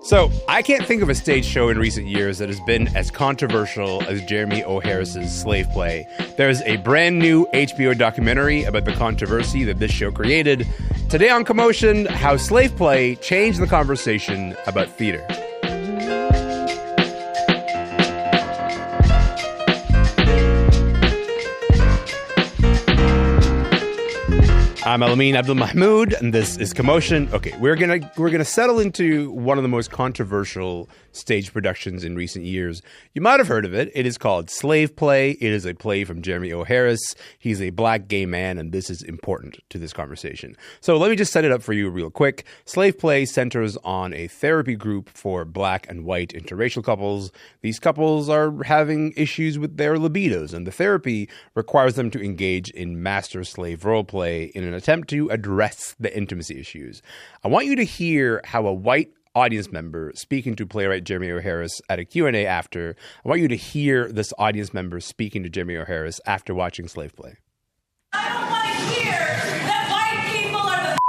So, I can't think of a stage show in recent years that has been as controversial as Jeremy O. Harris's Slave Play. There's a brand new HBO documentary about the controversy that this show created. Today on Commotion, how Slave Play changed the conversation about theater. I'm Alamin Abdul Mahmoud, and this is Commotion. Okay, we're gonna settle into one of the most controversial stage productions in recent years. You might have heard of it. It is called Slave Play. It is a play from Jeremy O. Harris. He's a black gay man, and this is important to this conversation. So let me just set it up for you real quick. Slave Play centers on a therapy group for black and white interracial couples. These couples are having issues with their libidos, and the therapy requires them to engage in master-slave role play in an attempt to address the intimacy issues. I want you to hear how a white audience member speaking to playwright Jeremy O. Harris at a Q&A after. I want you to hear this audience member speaking to Jeremy O. Harris after watching Slave Play. I don't want to hear that white people are the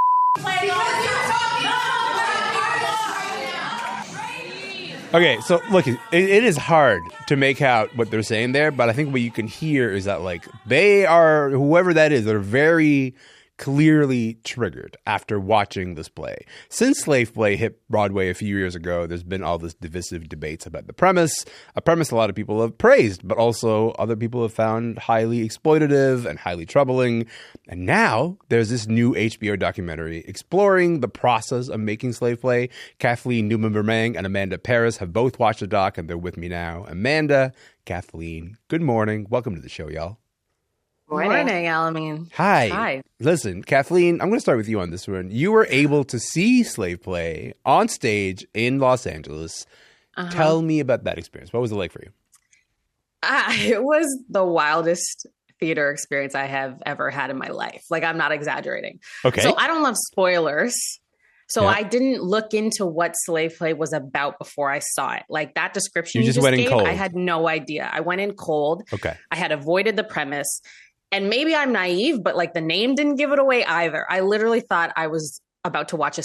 playing all. Okay, so look, it is hard to make out what they're saying there, but I think what you can hear is that, like, they are, whoever that is, they're very clearly triggered after watching this play. Since Slave Play hit Broadway a few years ago, there's been all this divisive debates about the premise, a premise a lot of people have praised, but also other people have found highly exploitative and highly troubling. And now there's this new HBO documentary exploring the process of making Slave Play. Kathleen Newman-Bremang and Amanda Paris have both watched the doc, and they're with me now. Amanda, Kathleen, good morning. Welcome to the show, y'all. Morning, Alamin. Hi. Listen, Kathleen, I'm going to start with you on this one. You were able to see Slave Play on stage in Los Angeles. Tell me about that experience. What was it like for you? It was the wildest theater experience I have ever had in my life. Like, I'm not exaggerating. Okay. So I don't love spoilers. So Yeah. I didn't look into what Slave Play was about before I saw it. Like, that description You just went in gave, cold. I had no idea. I went in cold. Okay. I had avoided the premise. And maybe I'm naive, but like the name didn't give it away either. I literally thought I was about to watch a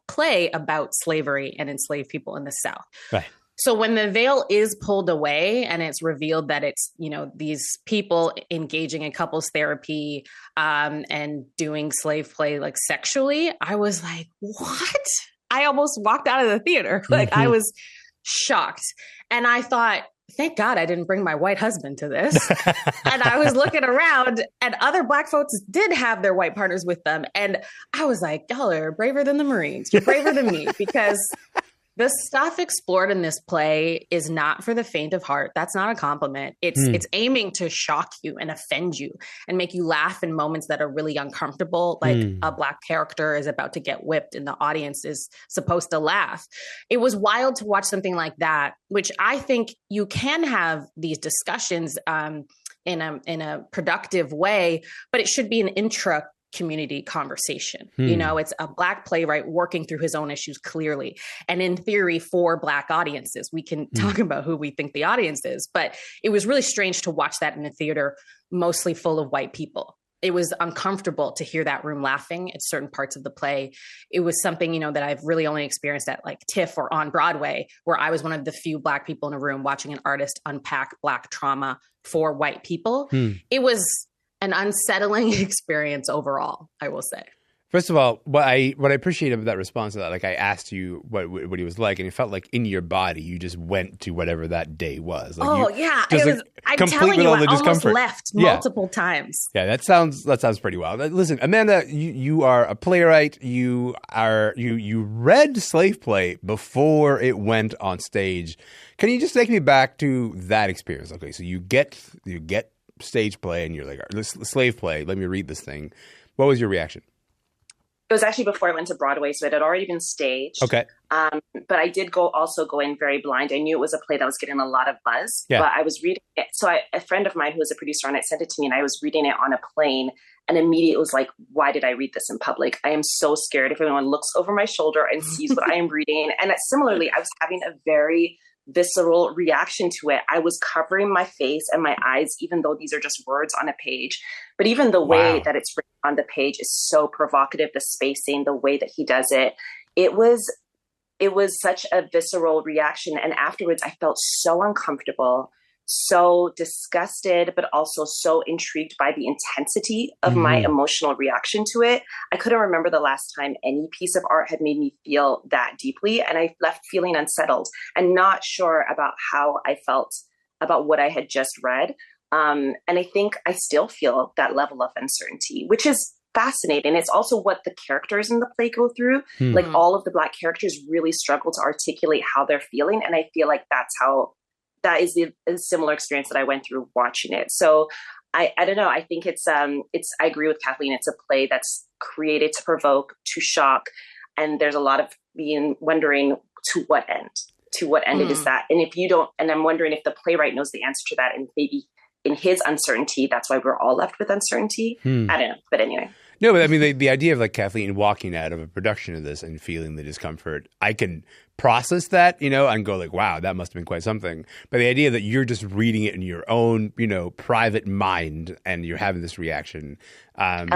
play about slavery and enslaved people in the South. Right. So when the veil is pulled away and it's revealed that it's, you know, these people engaging in couples therapy and doing slave play like sexually, I was like, what? I almost walked out of the theater. Like, I was shocked. And I thought, thank God I didn't bring my white husband to this. And I was looking around, and other Black folks did have their white partners with them. And I was like, y'all are braver than the Marines. You're braver than me, because the stuff explored in this play is not for the faint of heart. That's not a compliment. It's aiming to shock you and offend you and make you laugh in moments that are really uncomfortable. Like a Black character is about to get whipped and the audience is supposed to laugh. It was wild to watch something like that, which I think you can have these discussions in a productive way, but it should be an community conversation. You know, it's a Black playwright working through his own issues clearly. And in theory, for Black audiences, we can talk about who we think the audience is. But it was really strange to watch that in a theater mostly full of white people. It was uncomfortable to hear that room laughing at certain parts of the play. It was something, you know, that I've really only experienced at like TIFF or on Broadway, where I was one of the few Black people in a room watching an artist unpack Black trauma for white people. It was an unsettling experience overall, I will say. First of all, what I appreciate about that response to that, like, I asked you what he was like, and it felt like in your body you just went to whatever that day was. Like I'm telling you, I almost left multiple times. Yeah, that sounds pretty wild. Listen, Amanda, you are a playwright. You read Slave Play before it went on stage. Can you just take me back to that experience? Okay, so you get stage play and you're like, Slave Play, let me read this thing. What was your reaction? It was actually before I went to Broadway, so it had already been staged. Okay. But I did go in very blind. I knew it was a play that was getting a lot of buzz. Yeah. But I was reading it. So a friend of mine who was a producer on it sent it to me, and I was reading it on a plane. And immediately was like, why did I read this in public? I am so scared if anyone looks over my shoulder and sees what I am reading. And similarly, I was having a very visceral reaction to it. I was covering my face and my eyes, even though these are just words on a page. But even the way that it's written on the page is so provocative, the spacing, the way that he does it. It was it was such a visceral reaction. And afterwards, I felt so uncomfortable, so disgusted, but also so intrigued by the intensity of my emotional reaction to it. I couldn't remember the last time any piece of art had made me feel that deeply. And I left feeling unsettled and not sure about how I felt about what I had just read. And I think I still feel that level of uncertainty, which is fascinating. It's also what the characters in the play go through. Like all of the Black characters really struggle to articulate how they're feeling. And I feel like that is a similar experience that I went through watching it. So I don't know. I think I agree with Kathleen. It's a play that's created to provoke, to shock. And there's a lot of wondering to what end it is that. And if you don't, and I'm wondering if the playwright knows the answer to that, and maybe in his uncertainty, that's why we're all left with uncertainty. I don't know. But anyway. No, but I mean, the idea of like Kathleen walking out of a production of this and feeling the discomfort, I can process that, and go like, wow, that must have been quite something. But the idea that you're just reading it in your own, private mind and you're having this reaction. I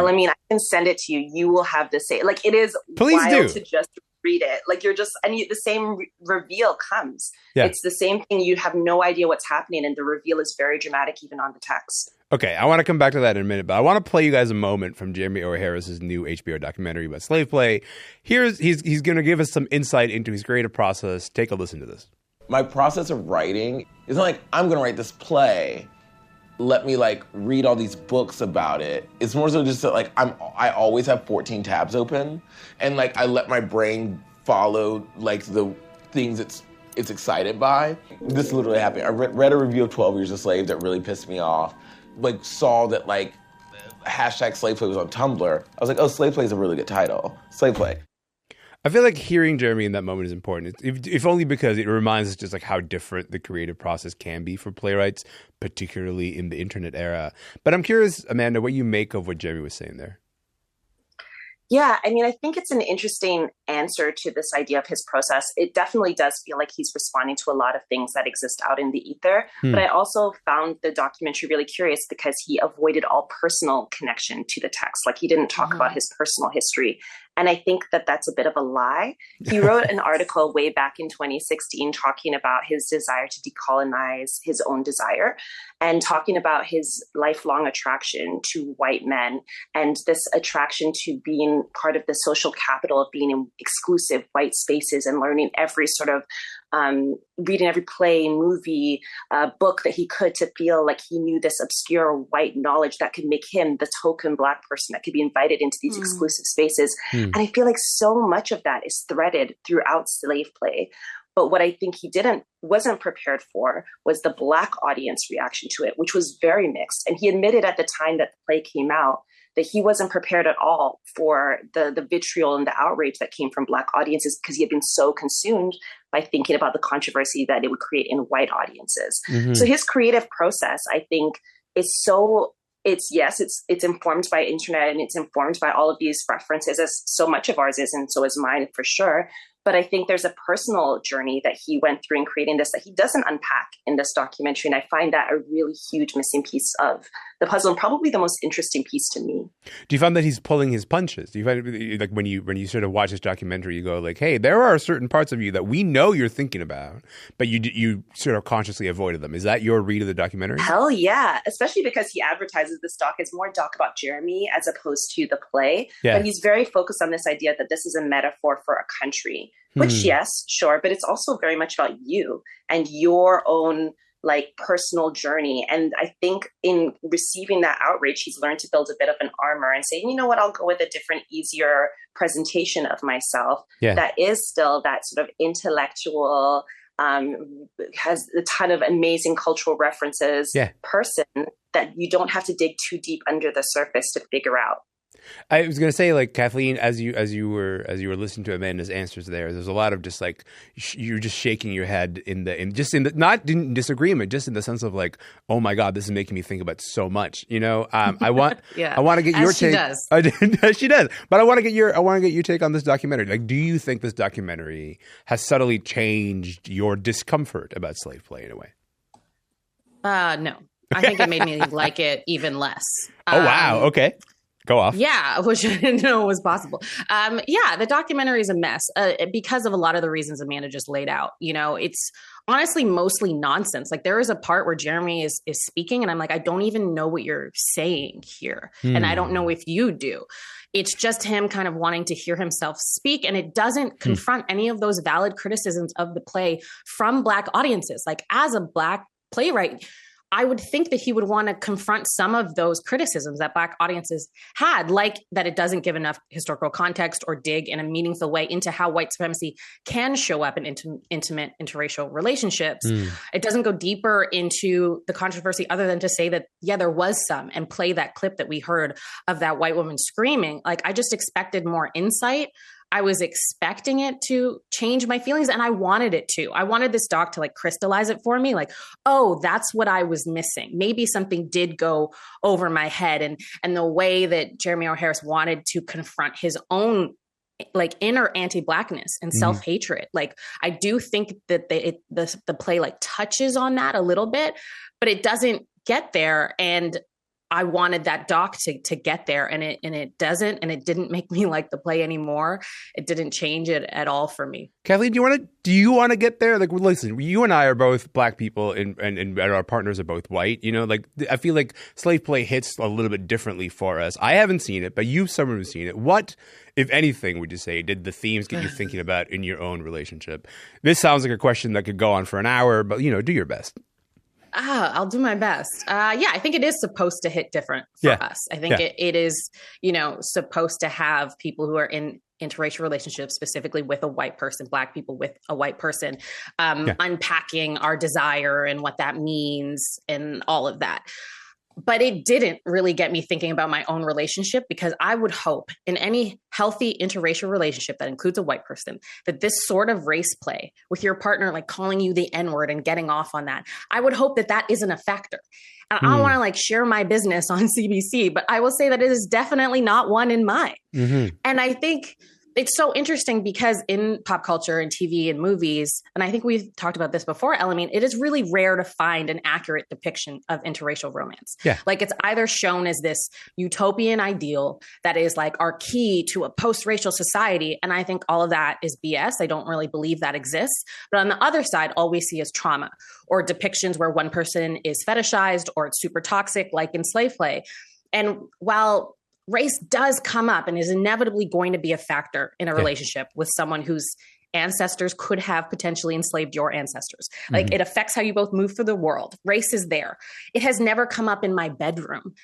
can send it to you. You will have the same, like, it is Please wild do. to just read it. Like the same reveal comes. Yeah. It's the same thing. You have no idea what's happening. And the reveal is very dramatic, even on the text. Okay, I want to come back to that in a minute, but I want to play you guys a moment from Jeremy O. Harris's new HBO documentary about slave play. He's going to give us some insight into his creative process. Take a listen to this. My process of writing is not like, I'm going to write this play. Let me read all these books about it. It's more so just that I always have 14 tabs open, and I let my brain follow the things it's excited by. This literally happened. I read a review of 12 Years a Slave that really pissed me off. Saw that hashtag slave play was on Tumblr. I was like, oh, slave play is a really good title. Slave play. I feel like hearing Jeremy in that moment is important, if only because it reminds us just how different the creative process can be for playwrights, particularly in the internet era. But I'm curious, Amanda, what you make of what Jeremy was saying there. Yeah, I think it's an interesting answer to this idea of his process. It definitely does feel like he's responding to a lot of things that exist out in the ether. But I also found the documentary really curious because he avoided all personal connection to the text. He didn't talk about his personal history. And I think that that's a bit of a lie. He wrote an article way back in 2016 talking about his desire to decolonize his own desire and talking about his lifelong attraction to white men and this attraction to being part of the social capital of being in exclusive white spaces and learning every sort of reading every play, movie, book that he could to feel like he knew this obscure white knowledge that could make him the token Black person that could be invited into these exclusive spaces. And I feel like so much of that is threaded throughout slave play. But what I think he wasn't prepared for was the Black audience reaction to it, which was very mixed. And he admitted at the time that the play came out that he wasn't prepared at all for the vitriol and the outrage that came from Black audiences because he had been so consumed by thinking about the controversy that it would create in white audiences. So his creative process, I think, is so... It's informed by internet and it's informed by all of these references, as so much of ours is, and so is mine for sure. But I think there's a personal journey that he went through in creating this that he doesn't unpack in this documentary. And I find that a really huge missing piece of the puzzle and probably the most interesting piece to me. Do you find that he's pulling his punches? Do you find when you sort of watch this documentary, you go hey, there are certain parts of you that we know you're thinking about, but you sort of consciously avoided them. Is that your read of the documentary? Hell yeah. Especially because he advertises this doc as more doc about Jeremy as opposed to the play. Yeah. But he's very focused on this idea that this is a metaphor for a country, which yes, sure. But it's also very much about you and your own personal journey. And I think in receiving that outrage, he's learned to build a bit of an armor and say, you know what, I'll go with a different, easier presentation of myself that is still that sort of intellectual, has a ton of amazing cultural references person that you don't have to dig too deep under the surface to figure out. I was going to say, Kathleen, as you were listening to Amanda's answers there's a lot of just you're just shaking your head not in disagreement, just in the sense of oh my God, this is making me think about so much. I want to get your take. She does. But I want to get your take on this documentary. Do you think this documentary has subtly changed your discomfort about slave play in a way? No, I think it made me like it even less. Oh wow, okay. Go off. Yeah, which I didn't know was possible. Yeah, the documentary is a mess because of a lot of the reasons Amanda just laid out. You know, it's honestly mostly nonsense. Like there is a part where Jeremy is speaking and I'm like, I don't even know what you're saying here. And I don't know if you do. It's just him kind of wanting to hear himself speak. And it doesn't confront any of those valid criticisms of the play from Black audiences. Like as a Black playwright, I would think that he would want to confront some of those criticisms that Black audiences had, like that it doesn't give enough historical context or dig in a meaningful way into how white supremacy can show up in intimate interracial relationships. It doesn't go deeper into the controversy other than to say that, yeah, there was some, and play that clip that we heard of that white woman screaming. Like I just expected more insight. I was expecting it to change my feelings, and I wanted it to. I wanted this doc to like crystallize it for me. Like, oh, that's what I was missing. Maybe something did go over my head, and the way that Jeremy O. Harris wanted to confront his own like inner anti-Blackness and self-hatred. Like, I do think that the play like touches on that a little bit, but it doesn't get there. And I wanted that doc to get there, and it doesn't, and it didn't make me like the play anymore. It didn't change it at all for me. Kathleen, do you want to get there? Like, listen, you and I are both Black people, and our partners are both white. You know, like I feel like slave play hits a little bit differently for us. I haven't seen it, but someone who's seen it. What, if anything, would you say did the themes get you thinking about in your own relationship? This sounds like a question that could go on for an hour, but do your best. I'll do my best. Yeah, I think it is supposed to hit different for us. I think it is, supposed to have people who are in interracial relationships, specifically with a white person, Black people with a white person, unpacking our desire and what that means and all of that. But it didn't really get me thinking about my own relationship, because I would hope in any healthy interracial relationship that includes a white person, that this sort of race play with your partner, like calling you the N-word and getting off on that, I would hope that isn't a factor. And I don't want to like share my business on CBC, but I will say that it is definitely not one in mine. And I think it's so interesting because in pop culture and TV and movies, and I think we've talked about this before, Elle, I mean, it is really rare to find an accurate depiction of interracial romance. Yeah. Like it's either shown as this utopian ideal that is like our key to a post-racial society. And I think all of that is BS. I don't really believe that exists. But on the other side, all we see is trauma or depictions where one person is fetishized or it's super toxic, like in slave play. And while race does come up and is inevitably going to be a factor in a relationship with someone whose ancestors could have potentially enslaved your ancestors. Like it affects how you both move through the world. Race is there. It has never come up in my bedroom.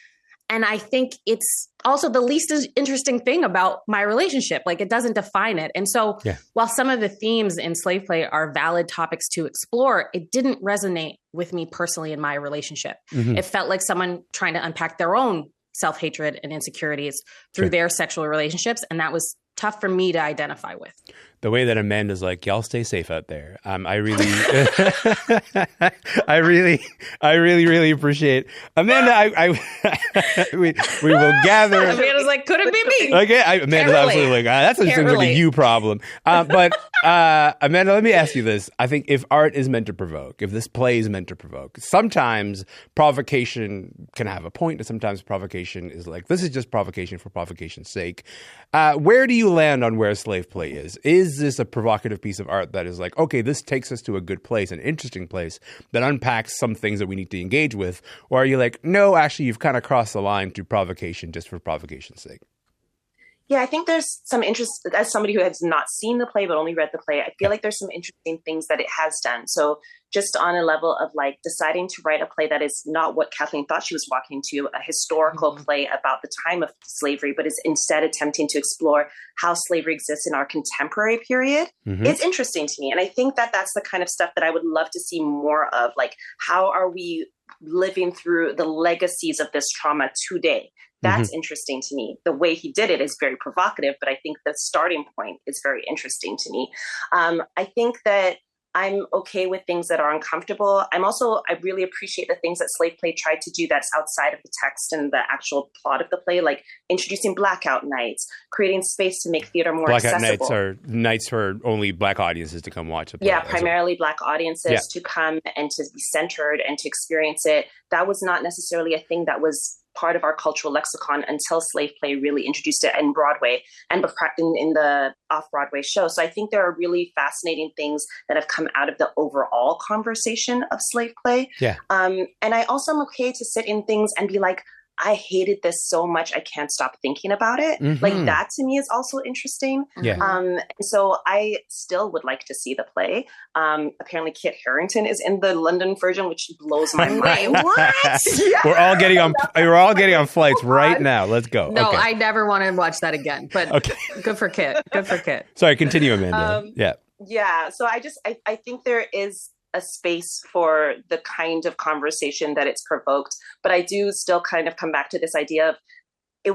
And I think it's also the least interesting thing about my relationship. Like it doesn't define it. And so while some of the themes in slave play are valid topics to explore, it didn't resonate with me personally in my relationship. It felt like someone trying to unpack their own self-hatred and insecurities through their sexual relationships. And that was tough for me to identify with. The way that Amanda's like, y'all stay safe out there. I really, I really appreciate Amanda. We will gather. Amanda's like, could it be me? Okay, Amanda's absolutely like, that seems like a you problem. But Amanda, let me ask you this. I think if art is meant to provoke, if this play is meant to provoke, sometimes provocation can have a point, and sometimes provocation is like, this is just provocation for provocation's sake. Where do you land on where slave play is? Is this a provocative piece of art that is like, okay, this takes us to a good place, an interesting place that unpacks some things that we need to engage with? Or are you like, no, actually, you've kind of crossed the line to provocation just for provocation's sake? Yeah, I think there's some interest, as somebody who has not seen the play but only read the play, I feel like there's some interesting things that it has done. So just on a level of like deciding to write a play that is not what Kathleen thought she was walking to, a historical play about the time of slavery, but is instead attempting to explore how slavery exists in our contemporary period. It's interesting to me. And I think that that's the kind of stuff that I would love to see more of. Like, how are we living through the legacies of this trauma today? That's interesting to me. The way he did it is very provocative, but I think the starting point is very interesting to me. I think that I'm okay with things that are uncomfortable. I really appreciate the things that slave play tried to do that's outside of the text and the actual plot of the play, like introducing blackout nights, creating space to make theater more accessible. Blackout nights are nights for only Black audiences to come watch the play. Yeah, primarily Black audiences to come and to be centered and to experience it. That was not necessarily a thing that was part of our cultural lexicon until slave play really introduced it in Broadway and in the off-Broadway show. So I think there are really fascinating things that have come out of the overall conversation of slave play. Yeah. And I also am okay to sit in things and be like, I hated this so much, I can't stop thinking about it. Mm-hmm. Like that to me is also interesting. Yeah. So I still would like to see the play. Apparently Kit Harington is in the London version, which blows my mind. What? Yeah. We're all getting on flights right now. Let's go. No, Okay. I never want to watch that again. But good for Kit. Good for Kit. Sorry, continue, Amanda. Yeah. So I think there is a space for the kind of conversation that it's provoked, but I do still kind of come back to this idea of it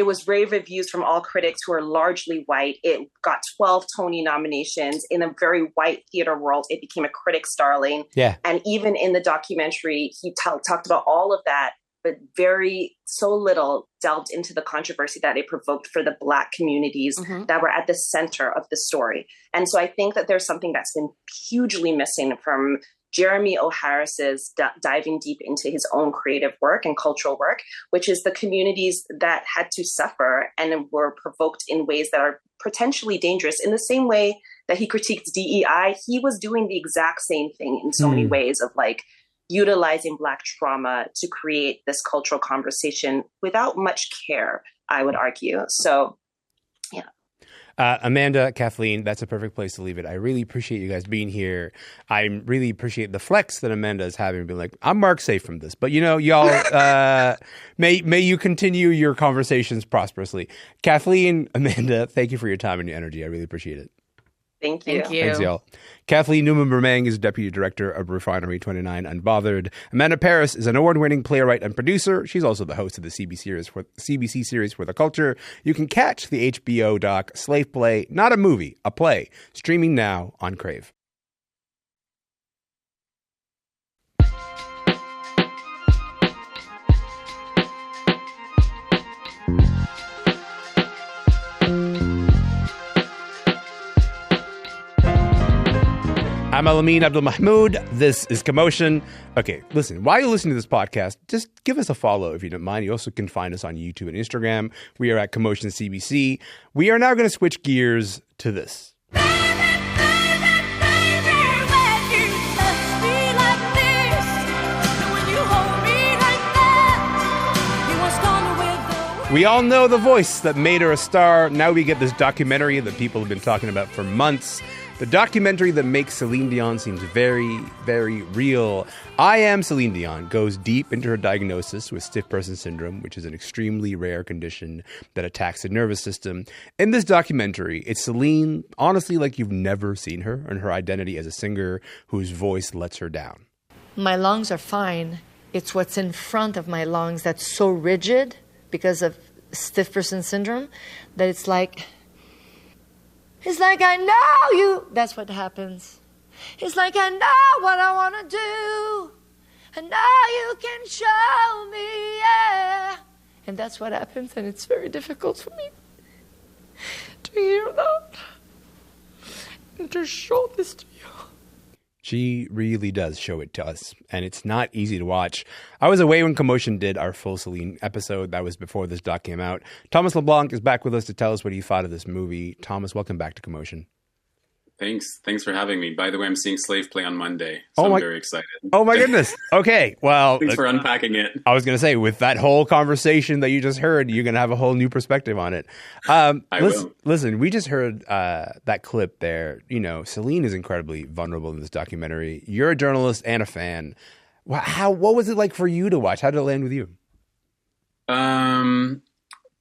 was rave reviews from all critics who are largely white. It got 12 Tony nominations in a very white theater world. It became a critic's darling. Yeah. And even in the documentary, he talked about all of that, but so little delved into the controversy that it provoked for the Black communities that were at the center of the story. And so I think that there's something that's been hugely missing from Jeremy O. Harris's diving deep into his own creative work and cultural work, which is the communities that had to suffer and were provoked in ways that are potentially dangerous. In the same way that he critiqued DEI, he was doing the exact same thing in so many ways of like, utilizing Black trauma to create this cultural conversation without much care, I would argue. So, yeah. Amanda, Kathleen, that's a perfect place to leave it. I really appreciate you guys being here. I really appreciate the flex that Amanda is having, being like, I'm mark safe from this. But, y'all, may you continue your conversations prosperously. Kathleen, Amanda, thank you for your time and your energy. I really appreciate it. Thank you. Thanks, y'all. Kathleen Newman-Bremang is Deputy Director of Refinery 29 Unbothered. Amanda Paris is an award-winning playwright and producer. She's also the host of the CBC series For the Culture. You can catch the HBO doc Slave Play, not a movie, a play, streaming now on Crave. I'm Alamin Abdul Mahmoud. This is Commotion. Okay, listen, while you're listening to this podcast, just give us a follow if you don't mind. You also can find us on YouTube and Instagram. We are at Commotion CBC. We are now going to switch gears to this. We all know the voice that made her a star. Now we get this documentary that people have been talking about for months. The documentary that makes Celine Dion seems very, very real. I Am Celine Dion goes deep into her diagnosis with stiff person syndrome, which is an extremely rare condition that attacks the nervous system. In this documentary, it's Celine, honestly, like you've never seen her, and her identity as a singer whose voice lets her down. My lungs are fine. It's what's in front of my lungs that's so rigid because of stiff person syndrome that it's like I know you. That's what happens. It's like I know what I want to do. And now you can show me, yeah. And that's what happens, and it's very difficult for me to hear that and to show this to you. She really does show it to us, and it's not easy to watch. I was away when Commotion did our full Celine episode. That was before this doc came out. Thomas LeBlanc is back with us to tell us what he thought of this movie. Thomas, welcome back to Commotion. Thanks for having me. By the way, I'm seeing Slave Play on Monday, so I'm very excited. Oh my goodness. Okay, well, thanks for unpacking it. I was going to say, with that whole conversation that you just heard, you're going to have a whole new perspective on it. Listen, we just heard that clip there. Celine is incredibly vulnerable in this documentary. You're a journalist and a fan. What was it like for you to watch? How did it land with you?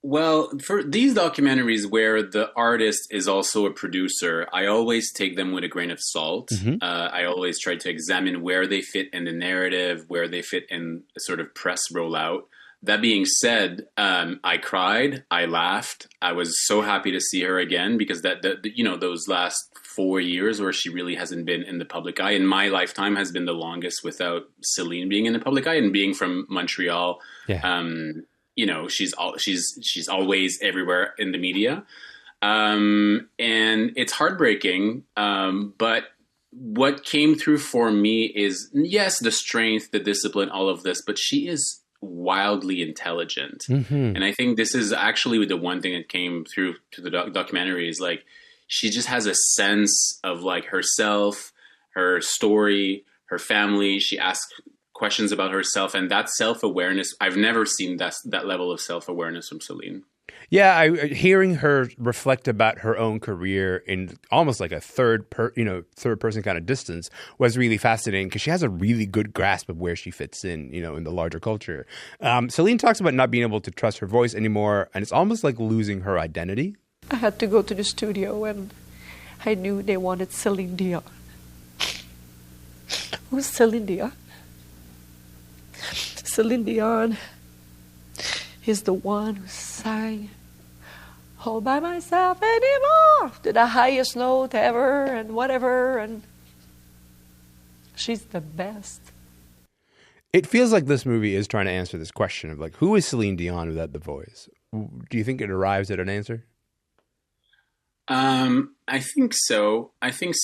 Well, for these documentaries where the artist is also a producer, I always take them with a grain of salt. Mm-hmm. I always try to examine where they fit in the narrative, where they fit in a sort of press rollout. That being said, I cried, I laughed. I was so happy to see her again because those last 4 years where she really hasn't been in the public eye in my lifetime has been the longest without Celine being in the public eye, and being from Montreal. Yeah. She's always everywhere in the media. And it's heartbreaking. But what came through for me is, yes, the strength, the discipline, all of this, but she is wildly intelligent. Mm-hmm. And I think this is actually the one thing that came through to the documentary is like, she just has a sense of like herself, her story, her family. She asks questions about herself, and that self-awareness, I've never seen that level of self-awareness from Celine. Yeah, hearing her reflect about her own career in almost like a third person kind of distance was really fascinating because she has a really good grasp of where she fits in, in the larger culture. Celine talks about not being able to trust her voice anymore, and it's almost like losing her identity. I had to go to the studio when I knew they wanted Celine Dion. Who's Celine Dion? Celine Dion is the one who sang all by myself anymore to the highest note ever and whatever, and she's the best. It feels like this movie is trying to answer this question of like, who is Celine Dion without the voice? Do you think it arrives at an answer? I think so. I think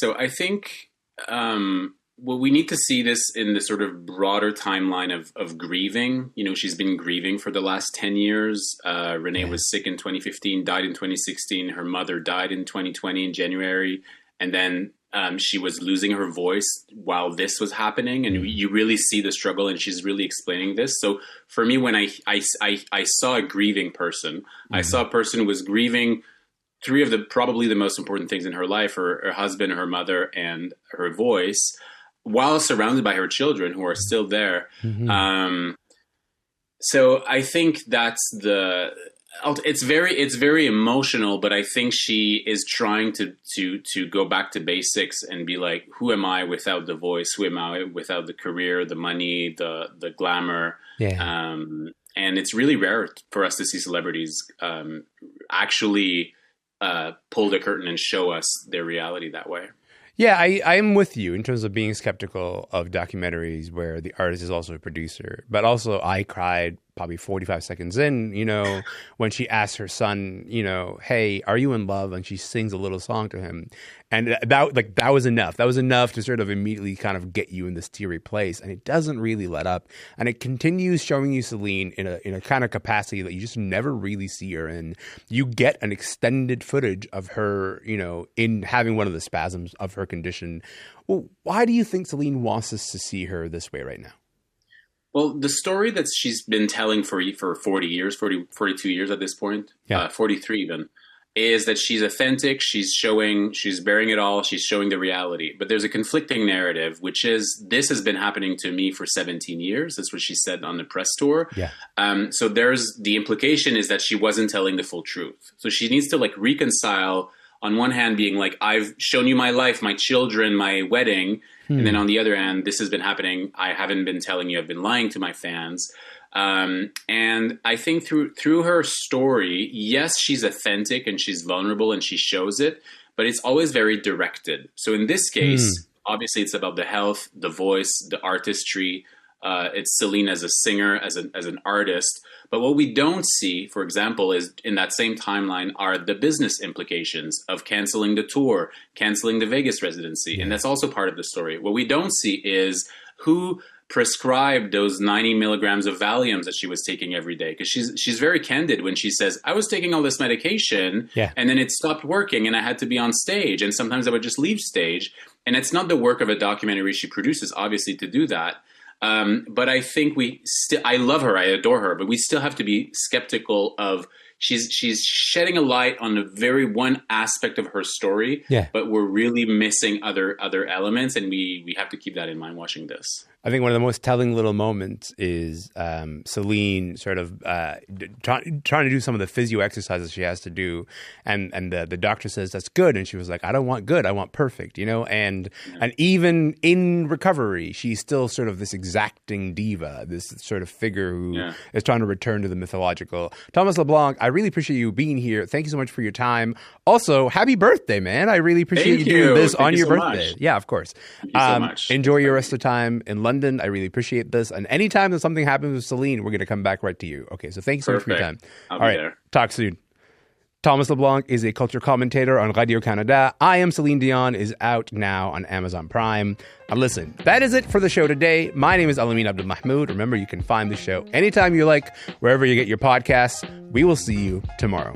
well, we need to see this in the sort of broader timeline of grieving. She's been grieving for the last 10 years. Renee was sick in 2015, died in 2016. Her mother died in 2020 in January. And then she was losing her voice while this was happening. And you really see the struggle, and she's really explaining this. So for me, when I saw a grieving person, I saw a person who was grieving three of probably the most important things in her life, her husband, her mother, and her voice, while surrounded by her children who are still there. Mm-hmm. So I think that's it's very emotional, but I think she is trying to go back to basics and be like, who am I without the voice? Who am I without the career, the money, the glamour? Yeah. And it's really rare for us to see celebrities actually pull the curtain and show us their reality that way. Yeah, I'm with you in terms of being skeptical of documentaries where the artist is also a producer. But also I cried probably 45 seconds in, when she asks her son, hey, are you in love? And she sings a little song to him. And that was enough. That was enough to sort of immediately kind of get you in this teary place. And it doesn't really let up. And it continues showing you Celine in a kind of capacity that you just never really see her in. You get an extended footage of her, in having one of the spasms of her condition. Well, why do you think Celine wants us to see her this way right now? Well, the story that she's been telling for 42 years at this point, 43 even, is that she's authentic, she's bearing it all, she's showing the reality. But there's a conflicting narrative, which is, this has been happening to me for 17 years. That's what she said on the press tour. Yeah. So there's the implication is that she wasn't telling the full truth. So she needs to reconcile, on one hand being like, I've shown you my life, my children, my wedding. And then on the other hand, this has been happening. I haven't been telling you, I've been lying to my fans. And I think through her story, yes, she's authentic and she's vulnerable and she shows it, but it's always very directed. So in this case, obviously it's about the health, the voice, the artistry. It's Celine as a singer, as an artist. But what we don't see, for example, is in that same timeline are the business implications of canceling the tour, canceling the Vegas residency. And that's also part of the story. What we don't see is who prescribed those 90 milligrams of Valiums that she was taking every day. Because she's very candid when she says, I was taking all this medication and then it stopped working and I had to be on stage. And sometimes I would just leave stage. And it's not the work of a documentary she produces, obviously, to do that. But I think I love her, I adore her, but we still have to be skeptical of, she's shedding a light on a very one aspect of her story, but we're really missing other elements, and we have to keep that in mind watching this. I think one of the most telling little moments is Celine sort of trying to do some of the physio exercises she has to do, and the doctor says that's good, and she was like, I don't want good, I want perfect, and even in recovery, she's still sort of this exacting diva, this sort of figure who is trying to return to the mythological. Thomas LeBlanc, I really appreciate you being here. Thank you so much for your time. Also, happy birthday, man! I really appreciate you doing this on your birthday. Much. Yeah, of course. Thank you so much. Enjoy your rest of the time in London. I really appreciate this. And anytime that something happens with Celine, we're going to come back right to you. Okay, so thanks so much for your time. I'll be there. Talk soon. Thomas LeBlanc is a culture commentator on Radio-Canada. I Am Celine Dion is out now on Amazon Prime. And listen, that is it for the show today. My name is Alamin Abdulmahmoud. Remember, you can find the show anytime you like, wherever you get your podcasts. We will see you tomorrow.